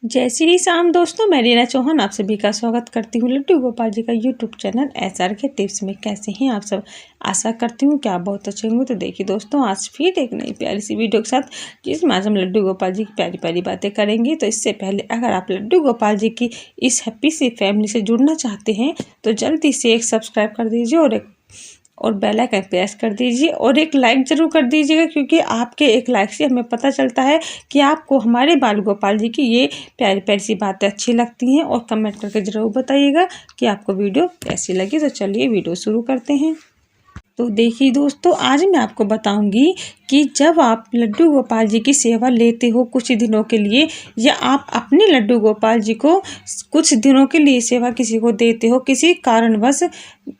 जय श्री राम दोस्तों, मैं रीना चौहान आप सभी का स्वागत करती हूँ लड्डू गोपाल जी का यूट्यूब चैनल SRK टिप्स में। कैसे हैं आप सब? आशा करती हूँ कि आप बहुत अच्छे होंगे। तो देखिए दोस्तों, आज फिर एक नई प्यारी सी वीडियो के साथ जिसमें आज हम लड्डू गोपाल जी की प्यारी प्यारी बातें करेंगे। तो इससे पहले अगर आप लड्डू गोपाल जी की इस हैप्पी सी फैमिली से जुड़ना चाहते हैं तो जल्दी से एक सब्सक्राइब कर दीजिए और बेल आइकन प्रेस कर दीजिए और एक लाइक ज़रूर कर दीजिएगा, क्योंकि आपके एक लाइक से हमें पता चलता है कि आपको हमारे बाल गोपाल जी की ये प्यारी प्यारी सी बातें अच्छी लगती हैं। और कमेंट करके ज़रूर बताइएगा कि आपको वीडियो कैसी लगी। तो चलिए वीडियो शुरू करते हैं। तो देखिए दोस्तों, आज मैं आपको बताऊंगी कि जब आप लड्डू गोपाल जी की सेवा लेते हो कुछ दिनों के लिए, या आप अपने लड्डू गोपाल जी को कुछ दिनों के लिए सेवा किसी को देते हो किसी कारणवश,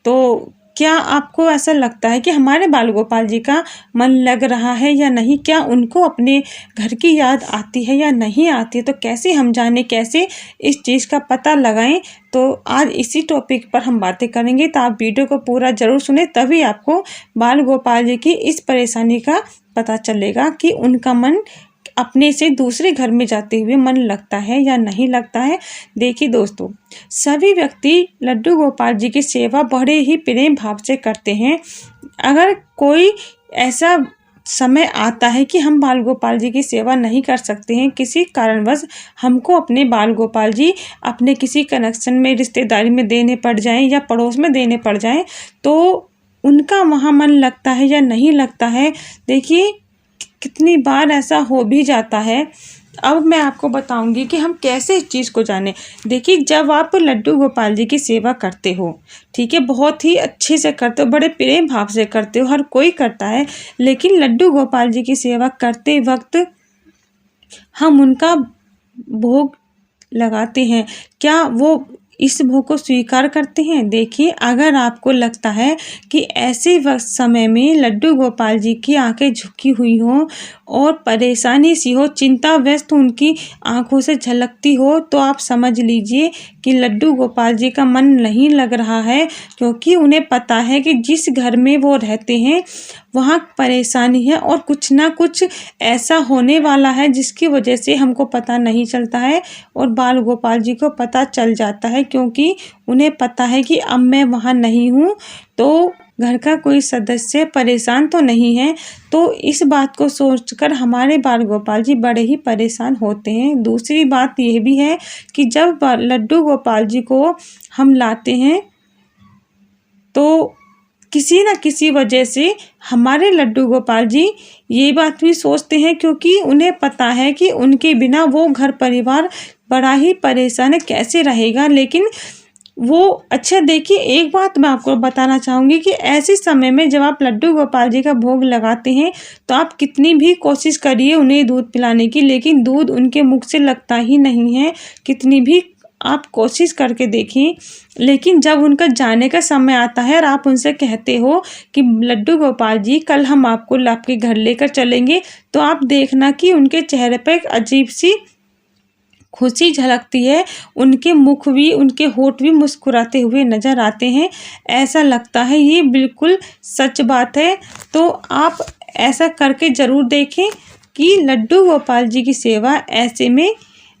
तो क्या आपको ऐसा लगता है कि हमारे बाल गोपाल जी का मन लग रहा है या नहीं? क्या उनको अपने घर की याद आती है या नहीं आती है? तो कैसे हम जाने, कैसे इस चीज़ का पता लगाएं? तो आज इसी टॉपिक पर हम बातें करेंगे। तो आप वीडियो को पूरा ज़रूर सुने, तभी आपको बाल गोपाल जी की इस परेशानी का पता चलेगा कि उनका मन अपने से दूसरे घर में जाते हुए मन लगता है या नहीं लगता है। देखिए दोस्तों, सभी व्यक्ति लड्डू गोपाल जी की सेवा बड़े ही प्रेम भाव से करते हैं। अगर कोई ऐसा समय आता है कि हम बाल गोपाल जी की सेवा नहीं कर सकते हैं, किसी कारणवश हमको अपने बाल गोपाल जी अपने किसी कनेक्शन में, रिश्तेदारी में देने पड़ जाएं या पड़ोस में देने पड़ जाएं, तो उनका वहाँ मन लगता है या नहीं लगता है। देखिए, कितनी बार ऐसा हो भी जाता है। अब मैं आपको बताऊंगी कि हम कैसे इस चीज़ को जानें। देखिए, जब आप लड्डू गोपाल जी की सेवा करते हो, ठीक है, बहुत ही अच्छे से करते हो, बड़े प्रेम भाव से करते हो, हर कोई करता है, लेकिन लड्डू गोपाल जी की सेवा करते वक्त हम उनका भोग लगाते हैं, क्या वो इस भोग को स्वीकार करते हैं? देखिए, अगर आपको लगता है कि ऐसे समय में लड्डू गोपाल जी की आंखें झुकी हुई हों और परेशानी सी हो, चिंता व्यस्त उनकी आंखों से झलकती हो, तो आप समझ लीजिए कि लड्डू गोपाल जी का मन नहीं लग रहा है, क्योंकि उन्हें पता है कि जिस घर में वो रहते हैं वहाँ परेशानी है और कुछ ना कुछ ऐसा होने वाला है जिसकी वजह से हमको पता नहीं चलता है और बाल गोपाल जी को पता चल जाता है, क्योंकि उन्हें पता है कि अब मैं वहाँ नहीं हूँ तो घर का कोई सदस्य परेशान तो नहीं है। तो इस बात को सोचकर हमारे बाल गोपाल जी बड़े ही परेशान होते हैं। दूसरी बात यह भी है कि जब लड्डू गोपाल जी को हम लाते हैं तो किसी न किसी वजह से हमारे लड्डू गोपाल जी ये बात भी सोचते हैं, क्योंकि उन्हें पता है कि उनके बिना वो घर परिवार बड़ा ही परेशान है, कैसे रहेगा। लेकिन वो, अच्छा देखिए, एक बात मैं आपको बताना चाहूँगी कि ऐसे समय में जब आप लड्डू गोपाल जी का भोग लगाते हैं तो आप कितनी भी कोशिश करिए उन्हें दूध पिलाने की, लेकिन दूध उनके मुख से लगता ही नहीं है, कितनी भी आप कोशिश करके देखिए। लेकिन जब उनका जाने का समय आता है और आप उनसे कहते हो कि लड्डू गोपाल जी कल हम आपको आपके घर लेकर चलेंगे, तो आप देखना कि उनके चेहरे पर एक अजीब सी खुशी झलकती है, उनके मुख भी, उनके होंठ भी मुस्कुराते हुए नज़र आते हैं। ऐसा लगता है, ये बिल्कुल सच बात है। तो आप ऐसा करके ज़रूर देखें कि लड्डू गोपाल जी की सेवा ऐसे में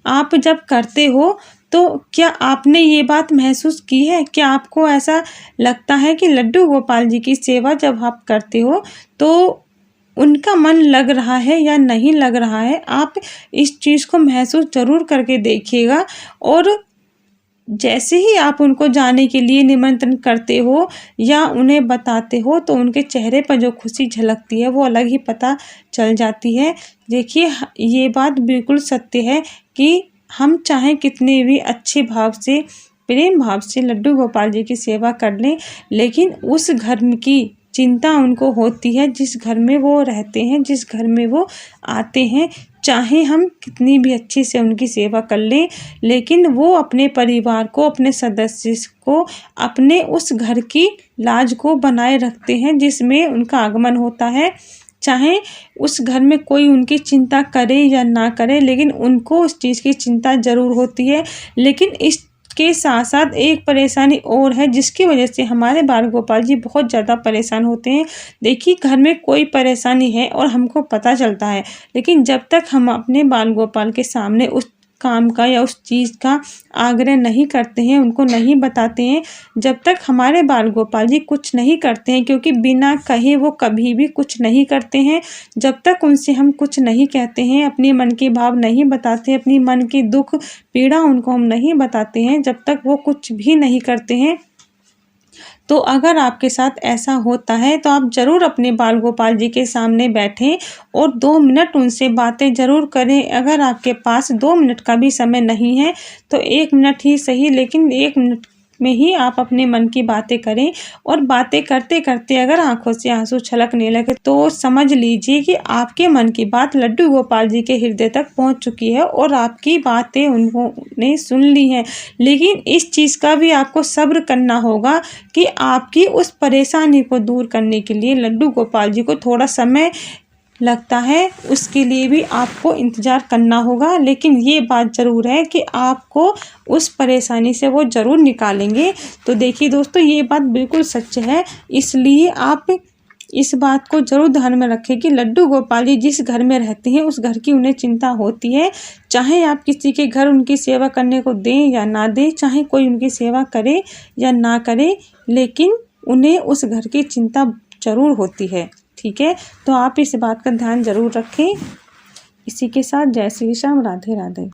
आप जब करते हो तो क्या आपने ये बात महसूस की है? क्या आपको ऐसा लगता है कि लड्डू गोपाल जी की सेवा जब आप करते हो तो उनका मन लग रहा है या नहीं लग रहा है? आप इस चीज़ को महसूस ज़रूर करके देखिएगा। और जैसे ही आप उनको जाने के लिए निमंत्रण करते हो या उन्हें बताते हो तो उनके चेहरे पर जो खुशी झलकती है वो अलग ही पता चल जाती है। देखिए, ये बात बिल्कुल सत्य है कि हम चाहे कितने भी अच्छे भाव से, प्रेम भाव से लड्डू गोपाल जी की सेवा कर लें, लेकिन उस घर की चिंता उनको होती है जिस घर में वो रहते हैं, जिस घर में वो आते हैं। चाहे हम कितनी भी अच्छी से उनकी सेवा कर लें, लेकिन वो अपने परिवार को, अपने सदस्य को, अपने उस घर की लाज को बनाए रखते हैं जिसमें उनका आगमन होता है। चाहे उस घर में कोई उनकी चिंता करे या ना करे, लेकिन उनको उस चीज़ की चिंता ज़रूर होती है। लेकिन इसके साथ साथ एक परेशानी और है जिसकी वजह से हमारे बाल गोपाल जी बहुत ज़्यादा परेशान होते हैं। देखिए, घर में कोई परेशानी है और हमको पता चलता है, लेकिन जब तक हम अपने बाल गोपाल के सामने उस काम का या उस चीज़ का आग्रह नहीं करते हैं, उनको नहीं बताते हैं, जब तक हमारे बाल गोपाल जी कुछ नहीं करते हैं, क्योंकि बिना कहे वो कभी भी कुछ नहीं करते हैं। जब तक उनसे हम कुछ नहीं कहते हैं, अपने मन के भाव नहीं बताते, अपनी मन की दुख पीड़ा उनको हम नहीं बताते हैं, जब तक वो कुछ भी नहीं करते हैं। तो अगर आपके साथ ऐसा होता है तो आप ज़रूर अपने बाल गोपाल जी के सामने बैठें और 2 मिनट उनसे बातें ज़रूर करें। अगर आपके पास 2 मिनट का भी समय नहीं है तो 1 मिनट ही सही, लेकिन 1 मिनट में ही आप अपने मन की बातें करें। और बातें करते करते अगर आंखों से आंसू छलकने लगे तो समझ लीजिए कि आपके मन की बात लड्डू गोपाल जी के हृदय तक पहुंच चुकी है और आपकी बातें उन्होंने सुन ली हैं। लेकिन इस चीज़ का भी आपको सब्र करना होगा कि आपकी उस परेशानी को दूर करने के लिए लड्डू गोपाल जी को थोड़ा समय लगता है, उसके लिए भी आपको इंतज़ार करना होगा। लेकिन ये बात ज़रूर है कि आपको उस परेशानी से वो ज़रूर निकालेंगे। तो देखिए दोस्तों, ये बात बिल्कुल सच है, इसलिए आप इस बात को ज़रूर ध्यान में रखें कि लड्डू गोपाल जी जिस घर में रहते हैं उस घर की उन्हें चिंता होती है। चाहे आप किसी के घर उनकी सेवा करने को दें या ना दें, चाहे कोई उनकी सेवा करे या ना करे, लेकिन उन्हें उस घर की चिंता ज़रूर होती है। ठीक है, तो आप इस बात का ध्यान ज़रूर रखें। इसी के साथ जय श्री राम, राधे राधे।